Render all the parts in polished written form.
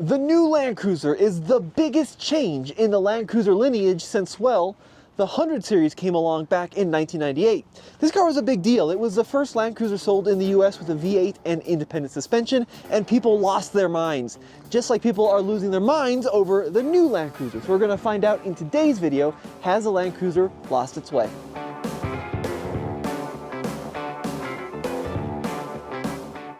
The new Land Cruiser is the biggest change in the Land Cruiser lineage since, well, the 100 series came along back in 1998. This car was a big deal. It was the first Land Cruiser sold in the US with a V8 and independent suspension, and people lost their minds. Just like people are losing their minds over the new Land Cruiser. So we're going to find out in today's video, has the Land Cruiser lost its way?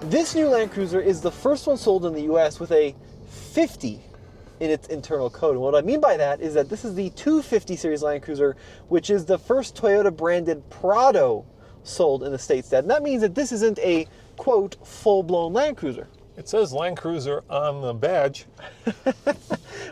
This new Land Cruiser is the first one sold in the US with a 50 in its internal code. And what I mean by that is that this is the 250 series Land Cruiser, which is the first Toyota branded Prado sold in the States. And that means that this isn't a, quote, full-blown Land Cruiser. It says Land Cruiser on the badge.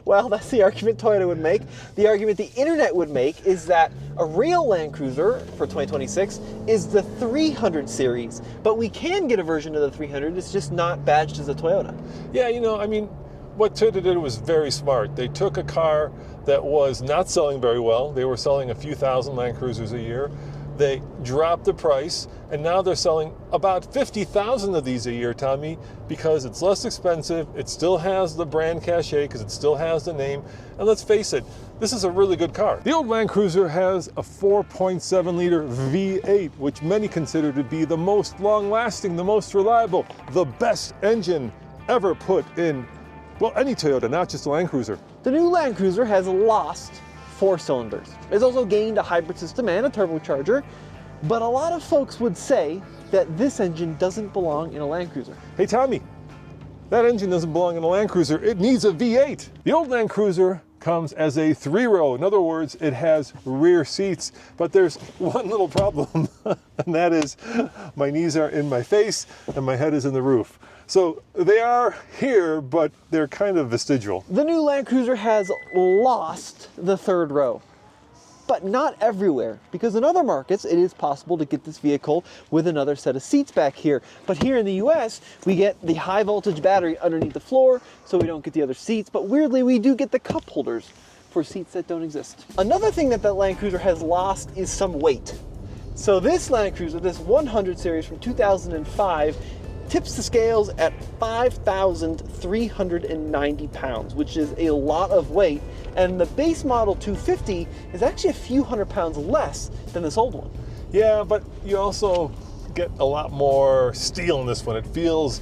Well, that's the argument Toyota would make. The argument the internet would make is that a real Land Cruiser for 2026 is the 300 series, but we can get a version of the 300, it's just not badged as a Toyota. Yeah, you know, I mean, what Toyota did was very smart. They took a car that was not selling very well. They were selling a few thousand Land Cruisers a year. They dropped the price, and now they're selling about 50,000 of these a year, Tommy, because it's less expensive, it still has the brand cachet, because it still has the name, and let's face it, this is a really good car. The old Land Cruiser has a 4.7-liter V8, which many consider to be the most long-lasting, the most reliable, the best engine ever put in, well, any Toyota, not just a Land Cruiser. The new Land Cruiser has lost 4 cylinders. It's also gained a hybrid system and a turbocharger, but a lot of folks would say that this engine doesn't belong in a Land Cruiser. Hey Tommy, that engine doesn't belong in a Land Cruiser, it needs a V8. The old Land Cruiser comes as a 3-row. In other words, it has rear seats, but there's one little problem, and that is my knees are in my face and my head is in the roof. So they are here, but they're kind of vestigial. The new Land Cruiser has lost the 3rd row, but not everywhere, because in other markets it is possible to get this vehicle with another set of seats back here. But here in the US, we get the high voltage battery underneath the floor, so we don't get the other seats, but weirdly we do get the cup holders for seats that don't exist. Another thing that Land Cruiser has lost is some weight. So this Land Cruiser, this 100 series from 2005, tips the scales at 5,390 pounds, which is a lot of weight, and the base model 250 is actually a few hundred pounds less than this old one. Yeah, but you also get a lot more steel in this one. It feels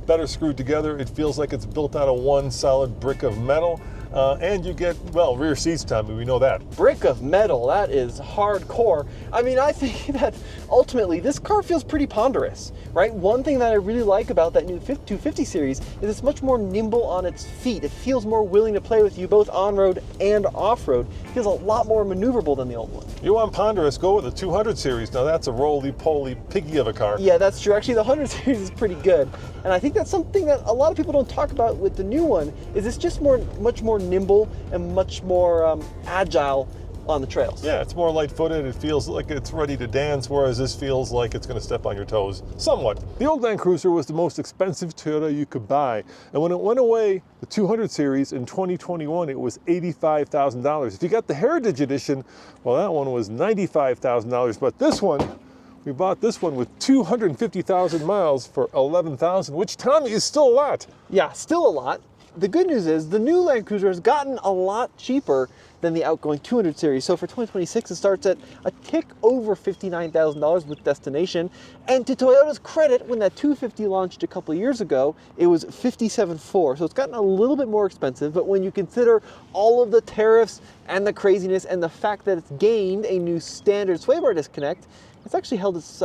better screwed together. It feels like it's built out of one solid brick of metal. And you get, well, rear seats, Tommy, we know that. Brick of metal, that is hardcore. I mean, I think that ultimately this car feels pretty ponderous, right? One thing that I really like about that new 250 series is it's much more nimble on its feet. It feels more willing to play with you both on-road and off-road. It feels a lot more maneuverable than the old one. You want ponderous, go with the 200 series. Now that's a roly-poly piggy of a car. Yeah, that's true. Actually, the 100 series is pretty good. And I think that's something that a lot of people don't talk about with the new one, is it's just much more nimble and much more agile on the trails. Yeah, it's more light-footed. It feels like it's ready to dance, whereas this feels like it's going to step on your toes, somewhat. The old Land Cruiser was the most expensive Toyota you could buy, and when it went away, the 200 series in 2021, it was $85,000. If you got the Heritage Edition, well, that one was $95,000, but this one, we bought this one with 250,000 miles for $11,000, which, Tommy, is still a lot. Yeah, still a lot. The good news is the new Land Cruiser has gotten a lot cheaper than the outgoing 200 series. So for 2026, it starts at a tick over $59,000 with Destination. And to Toyota's credit, when that 250 launched a couple of years ago, it was $57,400. So it's gotten a little bit more expensive, but when you consider all of the tariffs and the craziness and the fact that it's gained a new standard sway bar disconnect, it's actually held its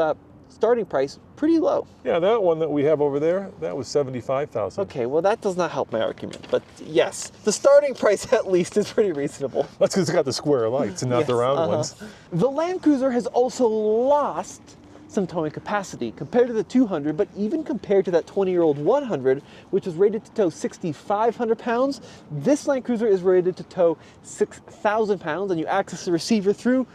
starting price pretty low. Yeah, that one that we have over there, that was $75,000. Okay, well that does not help my argument, but yes, the starting price at least is pretty reasonable. That's because it's got the square lights and not the round ones. The Land Cruiser has also lost some towing capacity compared to the 200, but even compared to that 20-year-old 100, which was rated to tow 6,500 pounds, this Land Cruiser is rated to tow 6,000 pounds, and you access the receiver through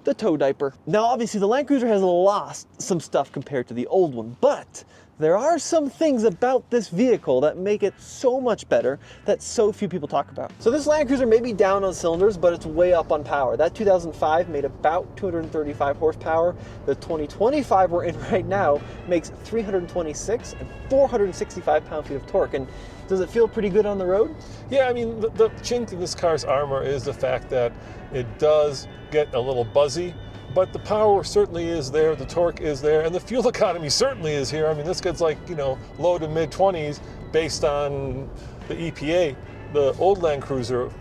the tow diaper. Now, obviously, the Land Cruiser has lost some stuff compared to the old one, but there are some things about this vehicle that make it so much better that so few people talk about. So this Land Cruiser may be down on cylinders, but it's way up on power. That 2005 made about 235 horsepower. The 2025 we're in right now makes 326 and 465 pound-feet of torque. And does it feel pretty good on the road? Yeah, I mean, the chink in this car's armor is the fact that it does get a little buzzy, but the power certainly is there, the torque is there, and the fuel economy certainly is here. I mean, this gets like, you know, low to mid 20s based on the EPA. The old Land Cruiser,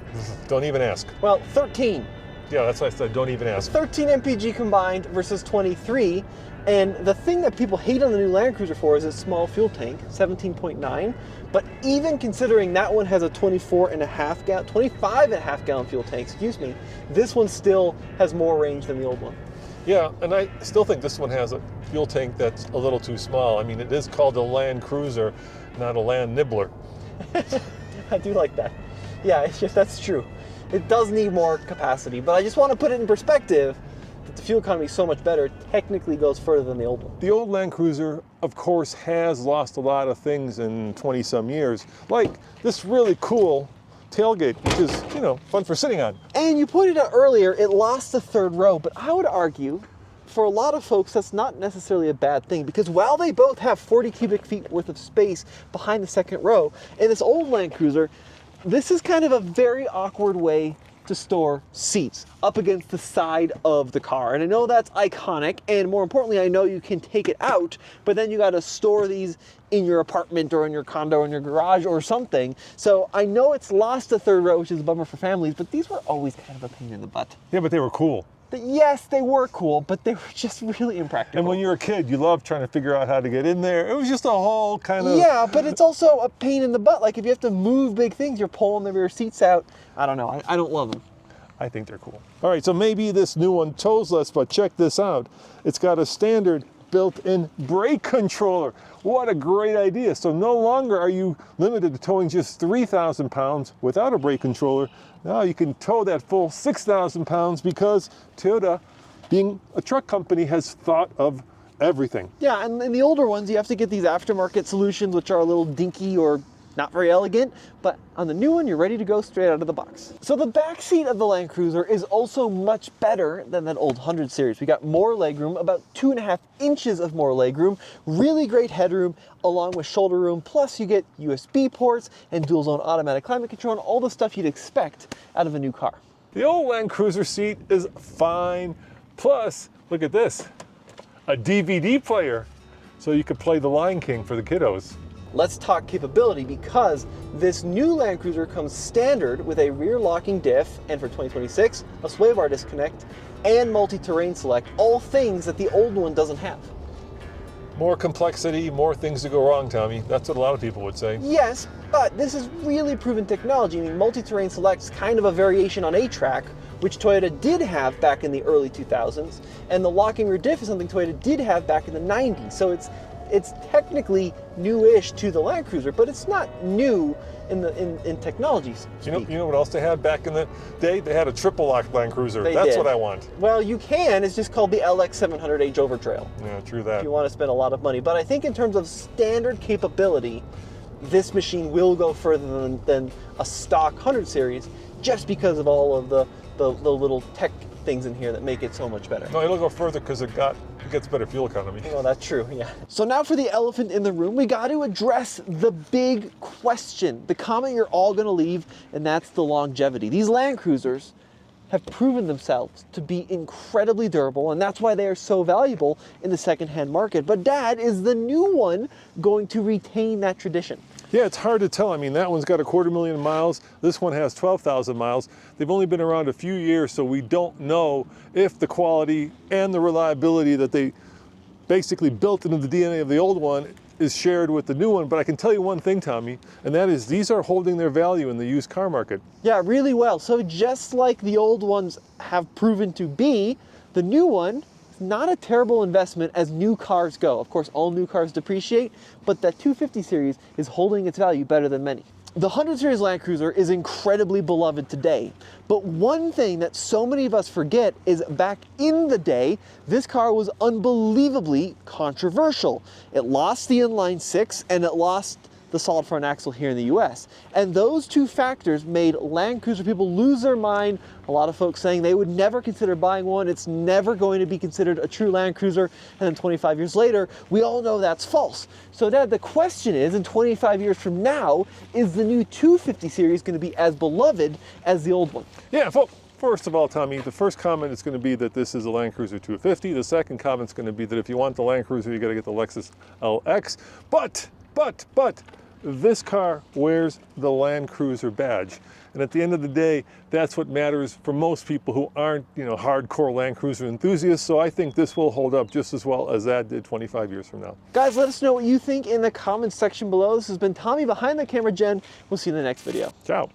don't even ask. Well, 13. Yeah, that's what I said, don't even ask. 13 mpg combined versus 23. And the thing that people hate on the new Land Cruiser for is its small fuel tank, 17.9. But even considering that one has a 25 and a half gallon fuel tank, excuse me, this one still has more range than the old one. Yeah, and I still think this one has a fuel tank that's a little too small. I mean, it is called a Land Cruiser, not a Land Nibbler. I do like that. Yeah, it's just, that's true. It does need more capacity, but I just want to put it in perspective that the fuel economy is so much better, it technically goes further than the old one. The old Land Cruiser, of course, has lost a lot of things in 20-some years, like this really cool tailgate, which is, you know, fun for sitting on. And you pointed out earlier, it lost the third row, but I would argue for a lot of folks that's not necessarily a bad thing, because while they both have 40 cubic feet worth of space behind the second row, in this old Land Cruiser, this is kind of a very awkward way to store seats up against the side of the car. And I know that's iconic, and more importantly, I know you can take it out, but then you got to store these in your apartment or in your condo or in your garage or something. So I know it's lost the third row, which is a bummer for families, but these were always kind of a pain in the butt. Yeah, but they were cool. Yes, they were cool, but they were just really impractical. And when you're a kid, you love trying to figure out how to get in there. It was just a whole kind of... Yeah, but it's also a pain in the butt. Like if you have to move big things, you're pulling the rear seats out. I don't know, I don't love them. I think they're cool. All right, so maybe this new one tows less, but check this out. It's got a standard built-in brake controller. What a great idea. So no longer are you limited to towing just 3,000 pounds without a brake controller. Now you can tow that full 6,000 pounds because Toyota, being a truck company, has thought of everything. Yeah, and in the older ones, you have to get these aftermarket solutions, which are a little dinky or not very elegant, but on the new one, you're ready to go straight out of the box. So the back seat of the Land Cruiser is also much better than that old 100 series. We got more legroom, about 2.5 inches of more legroom, really great headroom, along with shoulder room, plus you get USB ports and dual zone automatic climate control and all the stuff you'd expect out of a new car. The old Land Cruiser seat is fine. Plus, look at this, a DVD player. So you could play The Lion King for the kiddos. Let's talk capability, because this new Land Cruiser comes standard with a rear locking diff, and for 2026, a sway bar disconnect and multi-terrain select, all things that the old one doesn't have. More complexity, more things to go wrong, Tommy. That's what a lot of people would say. Yes, but this is really proven technology. I mean, multi-terrain select's kind of a variation on A-Track, which Toyota did have back in the early 2000s, and the locking rear diff is something Toyota did have back in the 90s. So it's technically newish to the Land Cruiser, but it's not new in technology. You know what else they had back in the day? They had a triple lock Land Cruiser. That's what I want. Well, you can. It's just called the LX700H Overtrail. Yeah, true that. If you want to spend a lot of money. But I think in terms of standard capability, this machine will go further than a stock 100 series, just because of all of the little tech things in here that make it so much better. No, it'll go further because it gets better fuel economy. Oh, that's true, yeah. So now for the elephant in the room, we got to address the big question, the comment you're all going to leave, and that's the longevity. These Land Cruisers have proven themselves to be incredibly durable, and that's why they are so valuable in the secondhand market. But Dad, is the new one going to retain that tradition? Yeah, it's hard to tell. I mean, that one's got 250,000 miles. This one has 12,000 miles. They've only been around a few years, so we don't know if the quality and the reliability that they basically built into the DNA of the old one is shared with the new one. But I can tell you one thing, Tommy, and that is these are holding their value in the used car market. Yeah, really well. So just like the old ones have proven to be, the new one, not a terrible investment as new cars go. Of course, all new cars depreciate, but that 250 series is holding its value better than many. The 100 Series Land Cruiser is incredibly beloved today, but one thing that so many of us forget is back in the day, this car was unbelievably controversial. It lost the inline six and it lost the solid front axle here in the US. And those two factors made Land Cruiser people lose their mind. A lot of folks saying they would never consider buying one. It's never going to be considered a true Land Cruiser. And then 25 years later, we all know that's false. So Dad, the question is, in 25 years from now, is the new 250 series going to be as beloved as the old one? Yeah, first of all, Tommy, the first comment is going to be that this is a Land Cruiser 250. The second comment is going to be that if you want the Land Cruiser, you got to get the Lexus LX. But this car wears the Land Cruiser badge. And at the end of the day, that's what matters for most people who aren't, hardcore Land Cruiser enthusiasts. So I think this will hold up just as well as that did 25 years from now. Guys, let us know what you think in the comments section below. This has been Tommy behind the camera, Jen. We'll see you in the next video. Ciao.